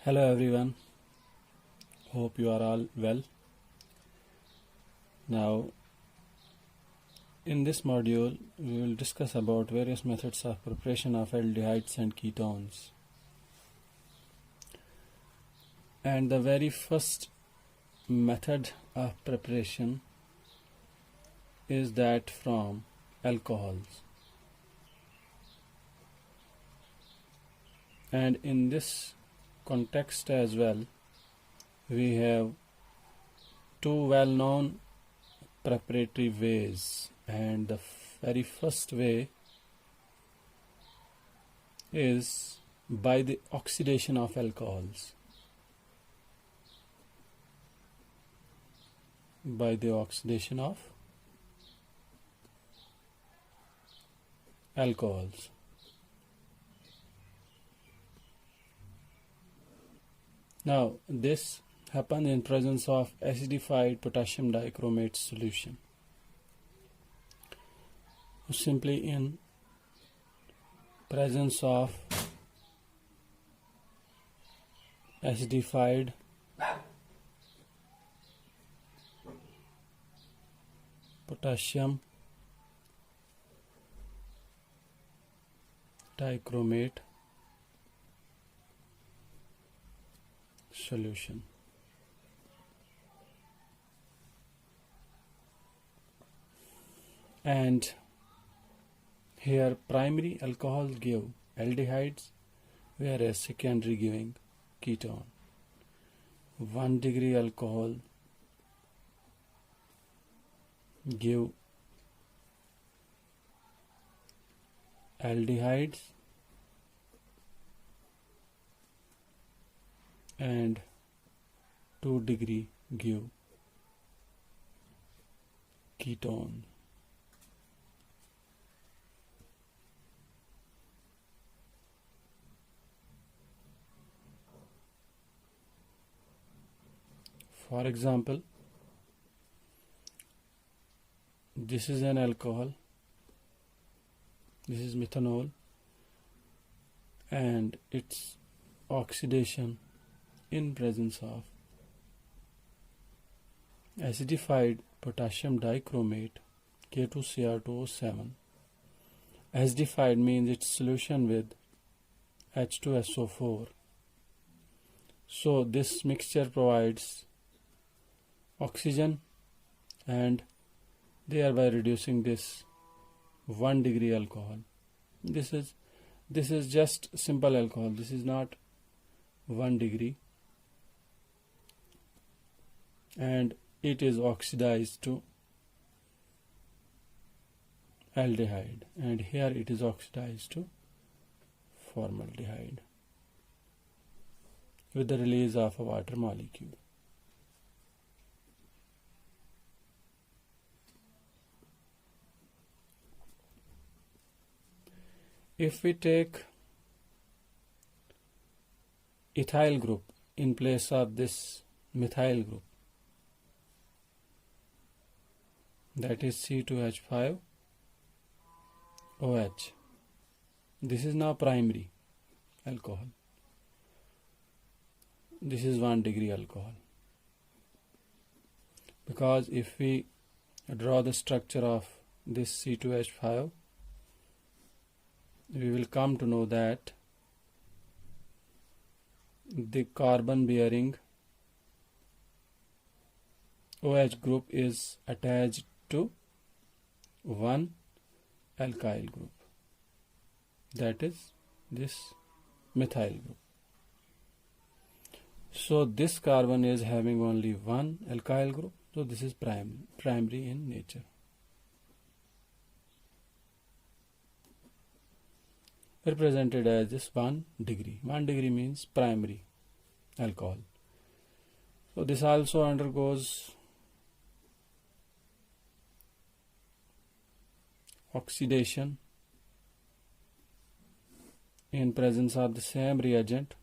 Hello everyone, hope you are all well. Now in this module we will discuss about various methods of preparation of aldehydes and ketones. And the very first method of preparation is that from alcohols. And in this context as well, we have two well-known preparatory ways, and the very first way is by the oxidation of alcohols. By the oxidation of alcohols. Now this happens in presence of acidified potassium dichromate solution. Simply in presence of acidified potassium dichromate solution. And here primary alcohol give aldehydes, whereas secondary giving ketone. 1 degree alcohol give aldehydes and 2 degree give ketone. For example, this is an alcohol, this is methanol, and its oxidation in presence of acidified potassium dichromate K2Cr2O7. Acidified means its solution with H2SO4. So this mixture provides oxygen and thereby reducing this 1 degree alcohol. This is just simple alcohol. This is not 1 degree, and it is oxidized to aldehyde, and here it is oxidized to formaldehyde with the release of a water molecule. If we take ethyl group in place of this methyl group, that is C2H5OH, this is now primary alcohol. This is 1 degree alcohol, because if we draw the structure of this C2H5, we will come to know that the carbon bearing OH group is attached to one alkyl group, that is this methyl group. So this carbon is having only one alkyl group, so this is primary in nature. Represented as this 1 degree. 1 degree means primary alcohol. So this also undergoes oxidation in presence of the same reagent,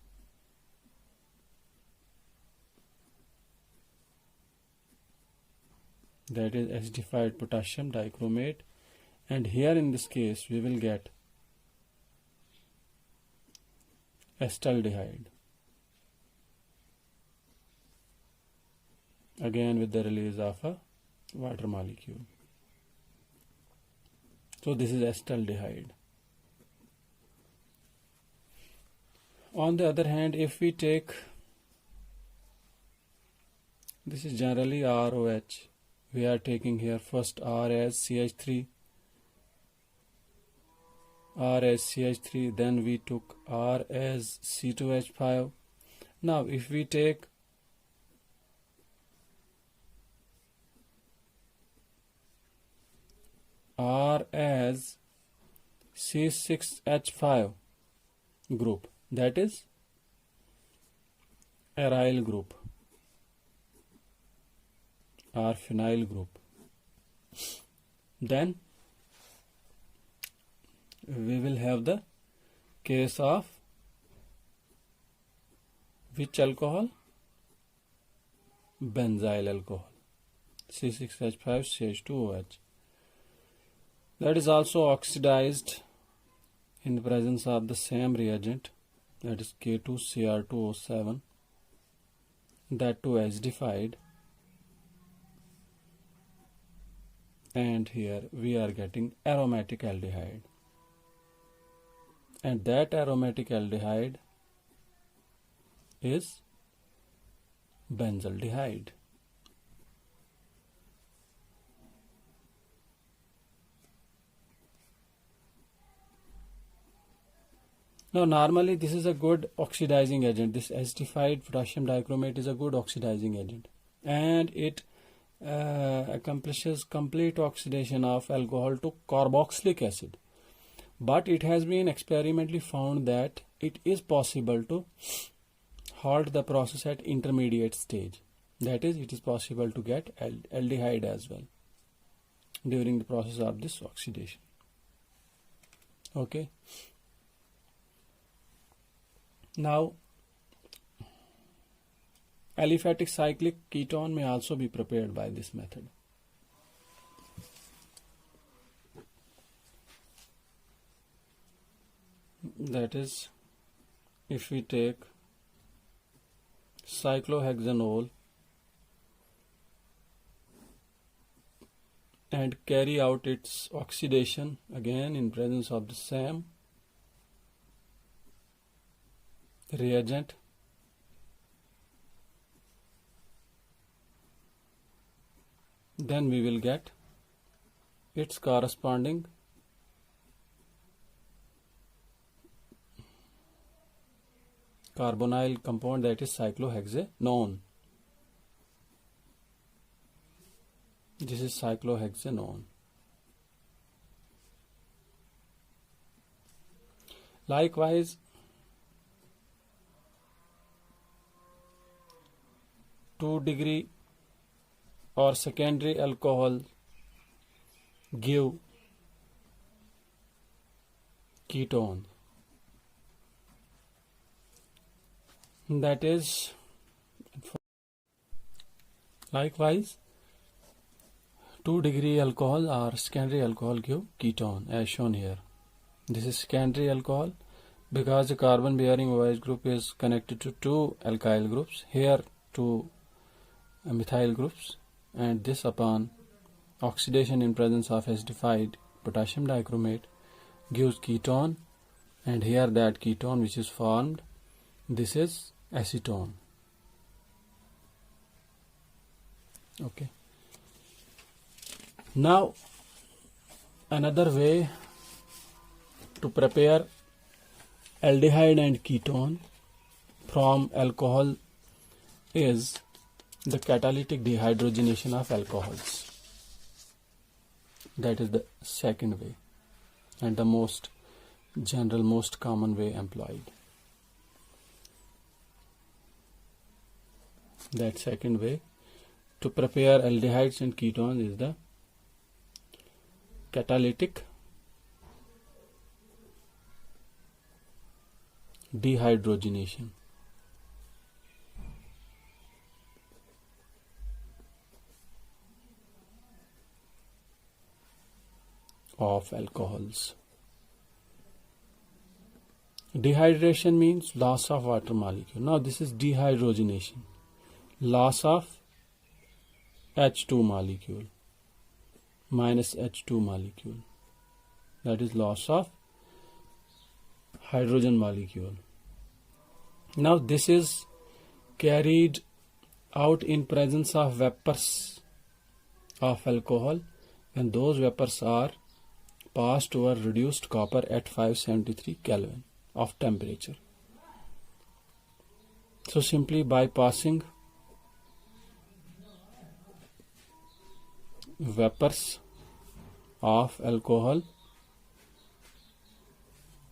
that is acidified potassium dichromate, and here in this case we will get acetaldehyde. again with the release of a water molecule. So this is acetaldehyde. On the other hand, if we take, this is generally ROH, we are taking here first R as CH3, then we took R as C2H5. Now if we take R as C6H5 group, that is aryl group or phenyl group, then we will have the case of which alcohol? Benzyl alcohol, C6H5CH2OH. That is also oxidized in the presence of the same reagent, that is K2Cr2O7, that too acidified, and here we are getting aromatic aldehyde, and that aromatic aldehyde is benzaldehyde. Now normally this is a good oxidizing agent. This acidified potassium dichromate is a good oxidizing agent, and it accomplishes complete oxidation of alcohol to carboxylic acid. But it has been experimentally found that it is possible to halt the process at intermediate stage. That is, it is possible to get aldehyde as well during the process of this oxidation. Okay. Now, aliphatic cyclic ketone may also be prepared by this method. That is, if we take cyclohexanol and carry out its oxidation again in presence of the same reagent, then we will get its corresponding carbonyl compound, that is cyclohexanone. This is cyclohexanone. Likewise, 2-degree or secondary alcohol give ketone. That is, likewise 2-degree alcohol or secondary alcohol give ketone as shown here. This is secondary alcohol because the carbon bearing OH group is connected to 2 alkyl groups, here 2 methyl groups, and this upon oxidation in presence of acidified potassium dichromate gives ketone, and here that ketone which is formed, this is acetone. Okay. Now another way to prepare aldehyde and ketone from alcohol is the catalytic dehydrogenation of alcohols. That is the second way and the most general, most common way employed. That second way to prepare aldehydes and ketones is the catalytic dehydrogenation of alcohols. Dehydration means loss of water molecule. Now this is dehydrogenation, loss of H2 molecule minus H2 molecule. That is loss of hydrogen molecule. Now this is carried out in presence of vapors of alcohol, and those vapors are passed over reduced copper at 573 Kelvin of temperature. So simply by passing vapors of alcohol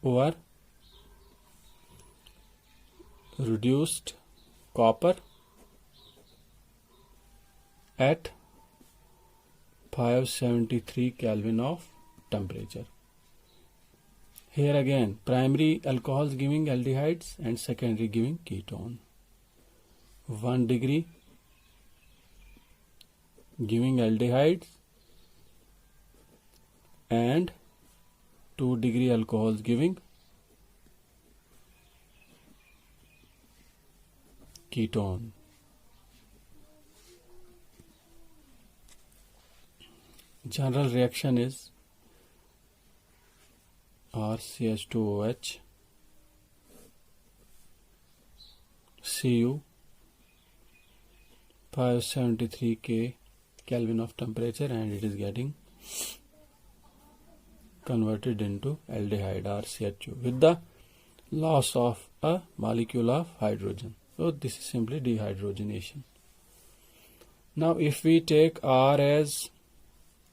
over reduced copper at 573 Kelvin of temperature. Here again, primary alcohols giving aldehydes and secondary giving ketone. 1 degree giving aldehydes and 2 degree alcohols giving ketone. General reaction is RCH2OH Cu 573 K Kelvin of temperature, and it is getting converted into aldehyde RCH2 with the loss of a molecule of hydrogen. So this is simply dehydrogenation. Now if we take R as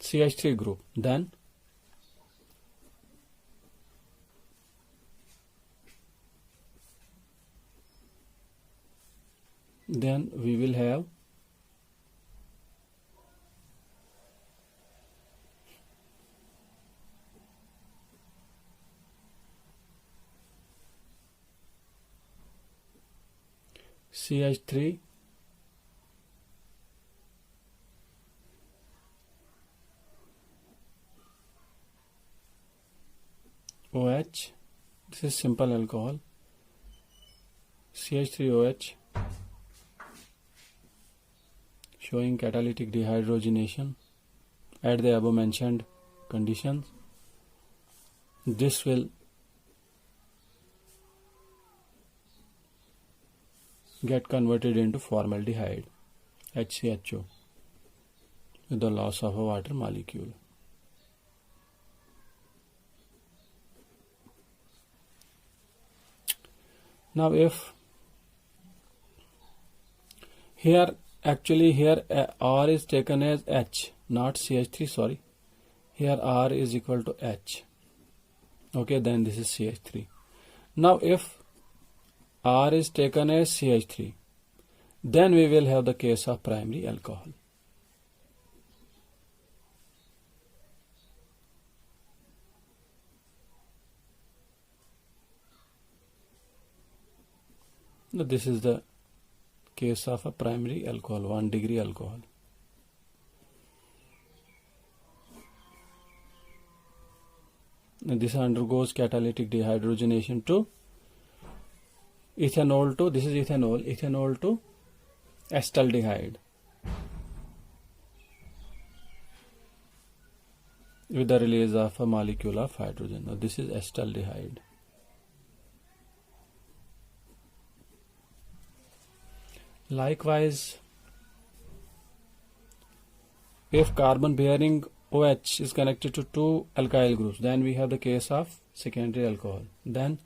CH3 group, then we will have CH3 OH. This is simple alcohol. CH3OH showing catalytic dehydrogenation at the above mentioned conditions. This will get converted into formaldehyde HCHO with the loss of a water molecule. Now if here R is taken as H, not CH3, sorry, here R is equal to H, okay, then this is CH3. Now if R is taken as CH3, then we will have the case of primary alcohol. Now this is the case of a primary alcohol, 1 degree alcohol. Now this undergoes catalytic dehydrogenation to ethanol to, this is ethanol to acetaldehyde with the release of a molecule of hydrogen. Now this is acetaldehyde. Likewise, if carbon bearing OH is connected to two alkyl groups, then we have the case of secondary alcohol. Then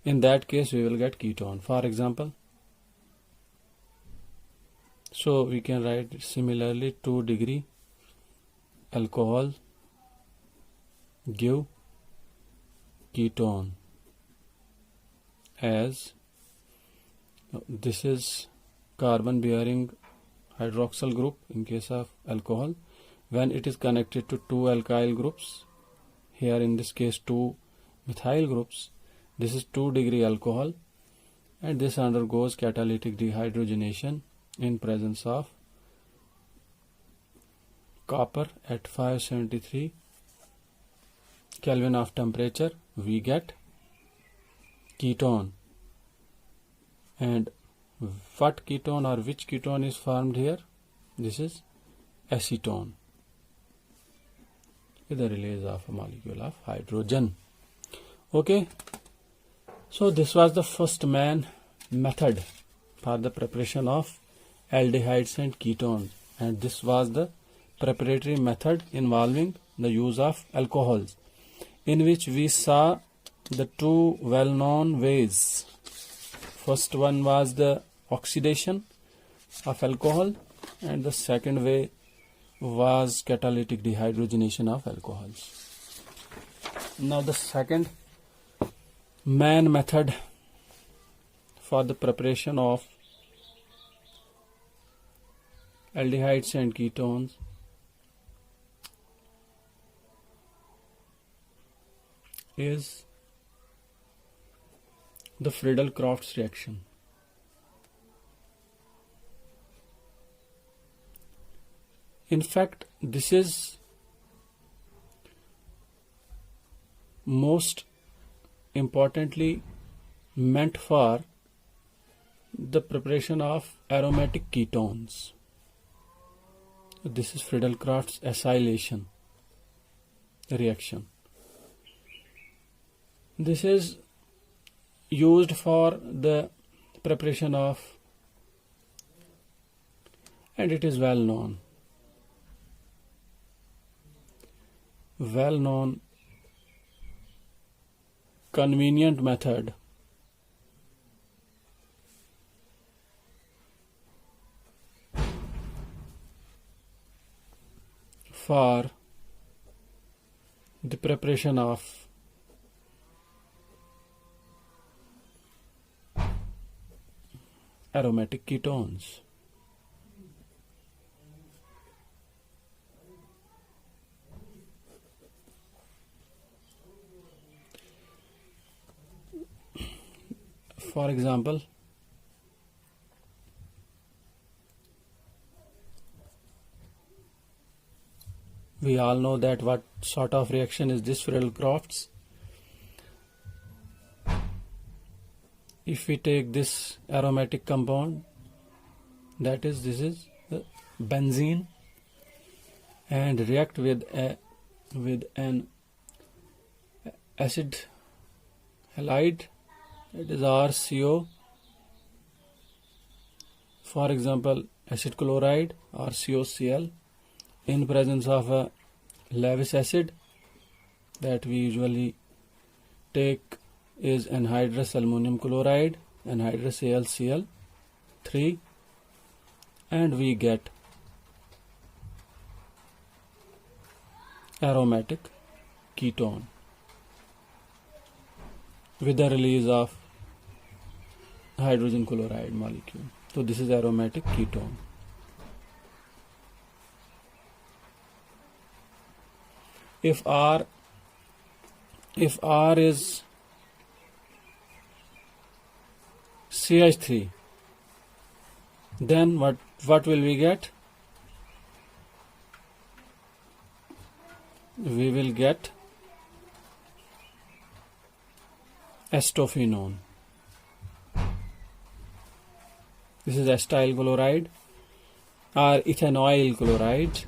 in that case we will get ketone. For example, so we can write similarly 2 degree alcohol give ketone as this is carbon bearing hydroxyl group in case of alcohol. When it is connected to two alkyl groups, here in this case two methyl groups, this is 2 degree alcohol, and this undergoes catalytic dehydrogenation in presence of copper at 573 Kelvin of temperature. We get ketone. And what ketone or which ketone is formed here? This is acetone with the release of a molecule of hydrogen. Okay, so this was the first main method for the preparation of aldehydes and ketones, and this was the preparatory method involving the use of alcohols, in which we saw the two well-known ways. First one was the oxidation of alcohol, and the second way was catalytic dehydrogenation of alcohols. Now the second main method for the preparation of aldehydes and ketones is the Friedel-Crafts reaction. In fact, this is most importantly meant for the preparation of aromatic ketones. This is Friedel-Crafts acylation reaction. This is used for the preparation of, and it is well known convenient method for the preparation of aromatic ketones. For example, we all know that what sort of reaction is this Friedel-Crafts. If we take this aromatic compound, that is, this is the benzene, and react with an acid halide, it is RCO, for example acid chloride or COCl, in presence of a Lewis acid that we usually take is anhydrous aluminum chloride, anhydrous AlCl3, and we get aromatic ketone with the release of hydrogen chloride molecule. So this is aromatic ketone. If R is CH3, then what will we get? We will get acetophenone. This is acetyl chloride or ethanoyl chloride.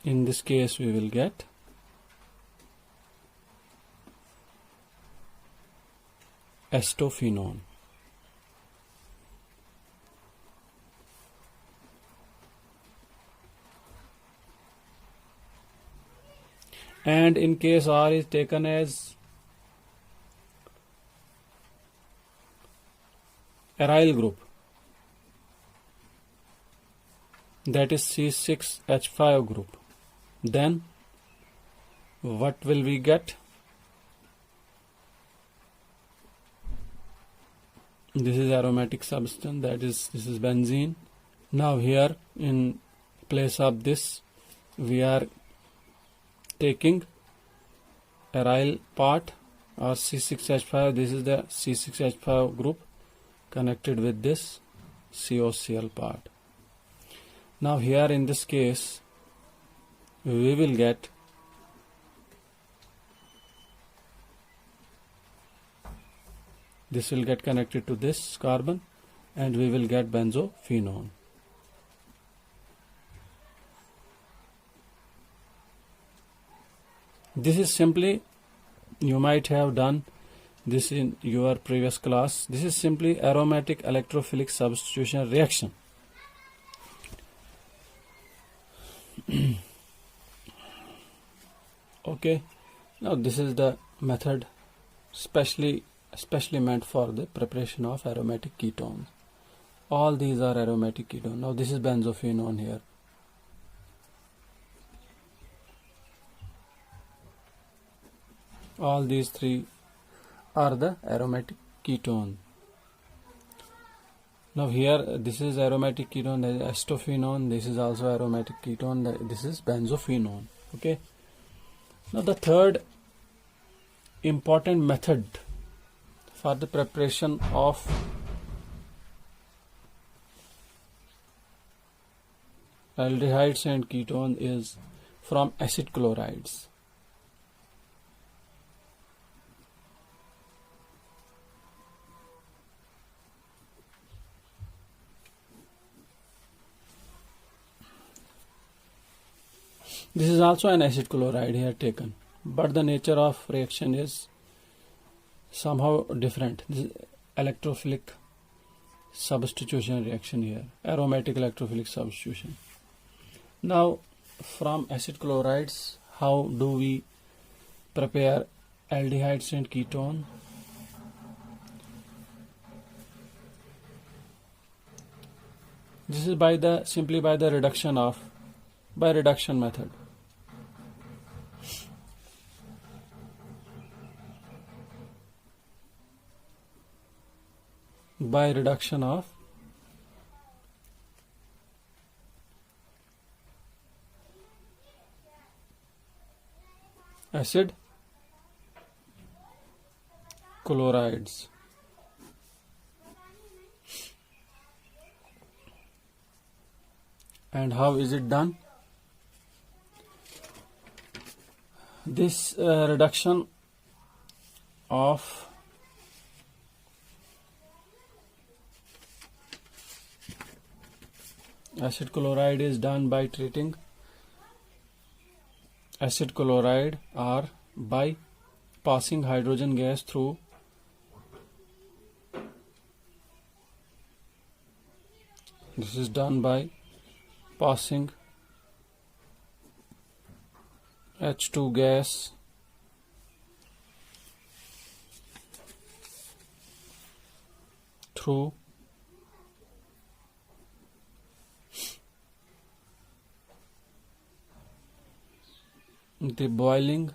In this case, we will get acetophenone. And in case R is taken as aryl group, that is C6H5 group, then what will we get? This is aromatic substance, that is, this is benzene. Now here in place of this we are taking aryl part or C6H5. This is the C6H5 group connected with this COCl part. Now here in this case we will get This will get connected to this carbon and we will get benzophenone. This is simply, you might have done this in your previous class. This is simply aromatic electrophilic substitution reaction. Okay, now this is the method specially meant for the preparation of aromatic ketones. All these are aromatic ketone. Now this is benzophenone here. All these three are the aromatic ketone. Now here this is aromatic ketone, that is acetophenone. This is also aromatic ketone, this is benzophenone. Okay. Now the third important method for the preparation of aldehydes and ketone is from acid chlorides. This is also an acid chloride here taken, but the nature of reaction is somehow different. This is electrophilic substitution reaction here, aromatic electrophilic substitution. Now from acid chlorides, how do we prepare aldehydes and ketone? This is simply by the reduction method. By reduction of acid chlorides. And how is it done? This reduction of acid chloride is done by treating acid chloride or by passing hydrogen gas through this is done by passing H2 gas through the boiling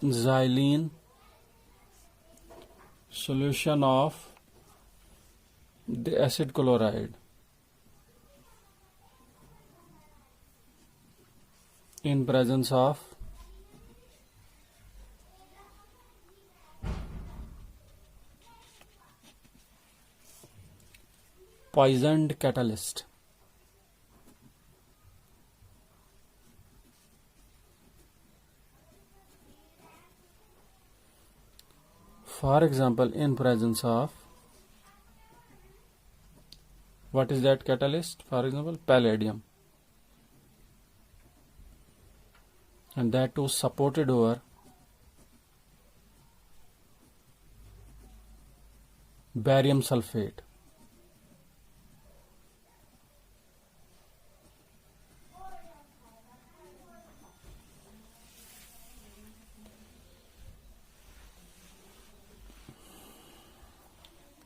xylene solution of the acid chloride in presence of poisoned catalyst. For example, in presence of, what is that catalyst? For example, palladium, and that too supported over barium sulfate.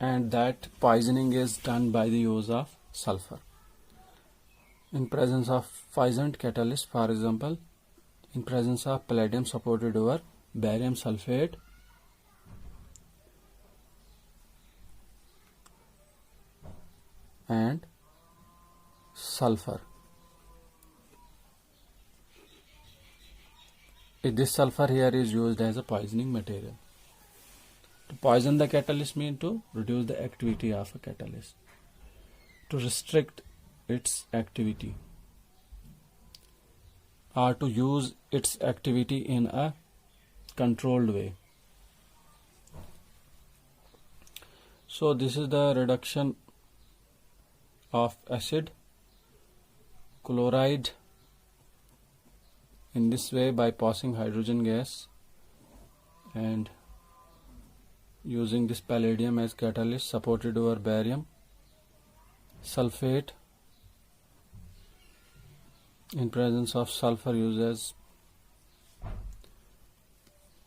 And that poisoning is done by the use of sulfur. In presence of poisoned catalyst, for example, in presence of palladium supported over barium sulfate, and sulfur. This sulfur here is used as a poisoning material. To poison the catalyst means to reduce the activity of a catalyst, to restrict its activity. or to use its activity in a controlled way. So this is the reduction of acid chloride in this way by passing hydrogen gas and using this palladium as catalyst supported over barium sulfate in presence of sulfur used as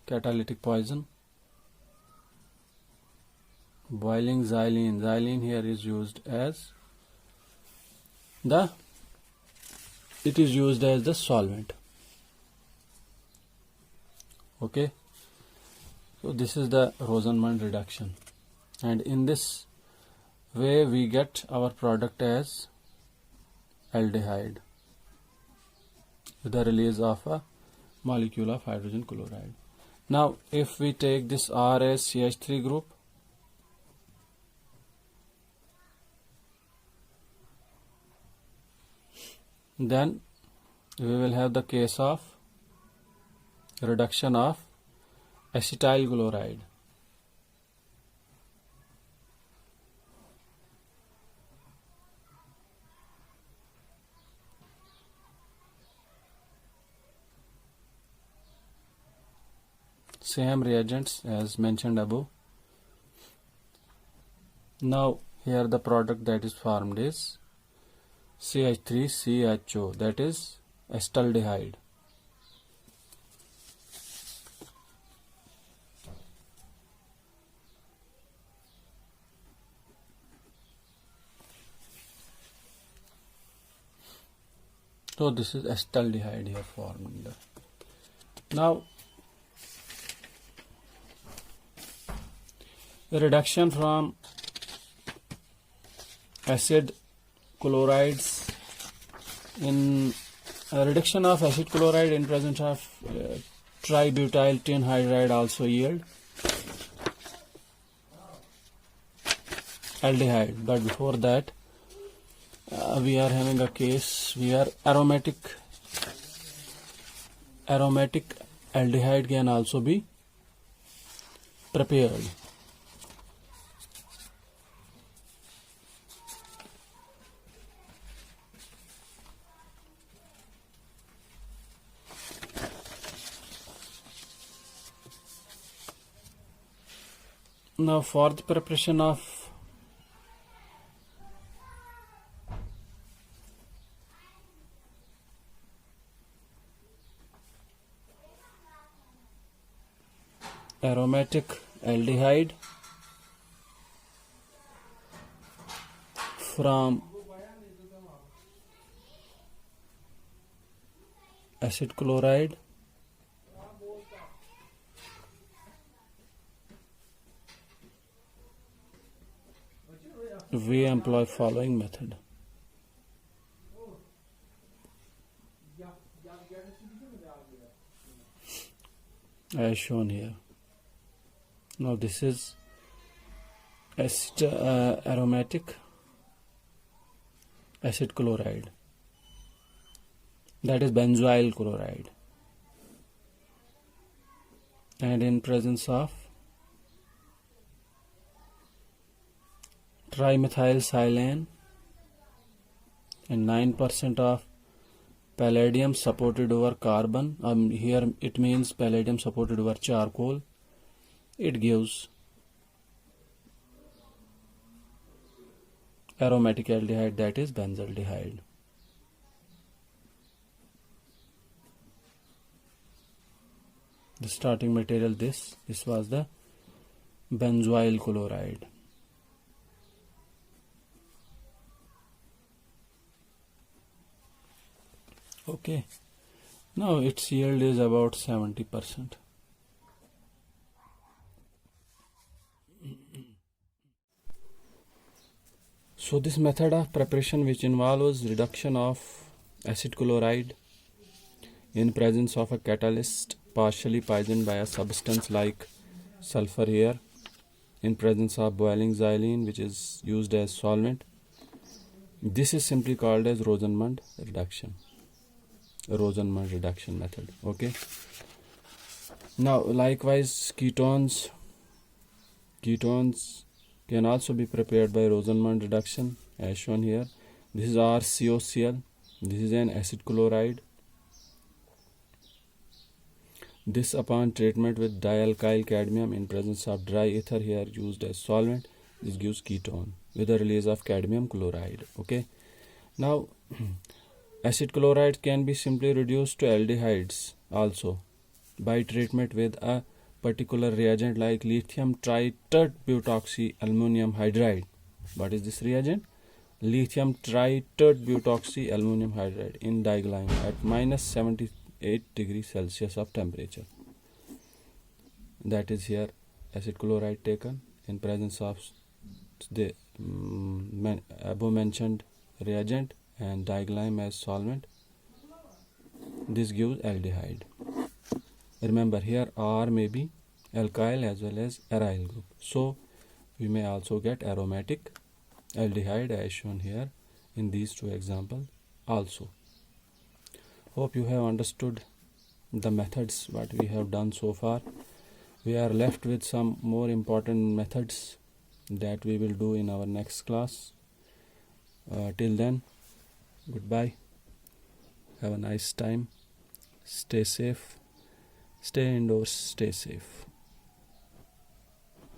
catalytic poison. Boiling xylene. Xylene here is used as the solvent. Okay, so this is the Rosenmund reduction, and in this way we get our product as aldehyde with the release of a molecule of hydrogen chloride. Now if we take this R as CH3 group, then we will have the case of reduction of acetyl chloride. Same reagents as mentioned above. Now here the product that is formed is CH3CHO, that is acetaldehyde. So this is acetaldehyde here formed. Now the reduction from acid chlorides in reduction of acid chloride in presence of tributyl tin hydride also yield aldehyde. But before that we are having a case where aromatic aldehyde can also be prepared. Now for the preparation of aromatic aldehyde from acid chloride, we employ following method. As shown here. Now this is aromatic acid chloride, that is benzoyl chloride, and in presence of trimethylsilane and 9% of palladium supported over carbon, here it means palladium supported over charcoal, it gives aromatic aldehyde, that is benzaldehyde. The starting material this was the benzoyl chloride. Okay, now its yield is about 70%. So this method of preparation, which involves reduction of acid chloride in presence of a catalyst partially poisoned by a substance like sulfur here, in presence of boiling xylene which is used as solvent, this is simply called as Rosenmund reduction. Rosenmund reduction method. Okay. Now likewise ketones can also be prepared by Rosenmund reduction as shown here. This is RCOCl. This is an acid chloride. This upon treatment with dialkyl cadmium in presence of dry ether here used as solvent, this gives ketone with the release of cadmium chloride. Okay. Now acid chloride can be simply reduced to aldehydes also by treatment with a particular reagent like lithium tritert-butoxy aluminum hydride. What is this reagent? Lithium tritert-butoxy aluminum hydride in diglyme at minus 78 degrees Celsius of temperature. That is here acid chloride taken in presence of the above mentioned reagent and diglyme as solvent. This gives aldehyde. Remember here R may be alkyl as well as aryl group. So we may also get aromatic aldehyde as shown here in these two examples also. Hope you have understood the methods what we have done so far. We are left with some more important methods that we will do in our next class. Till then, goodbye. Have a nice time. Stay safe. Stay indoors. Stay safe.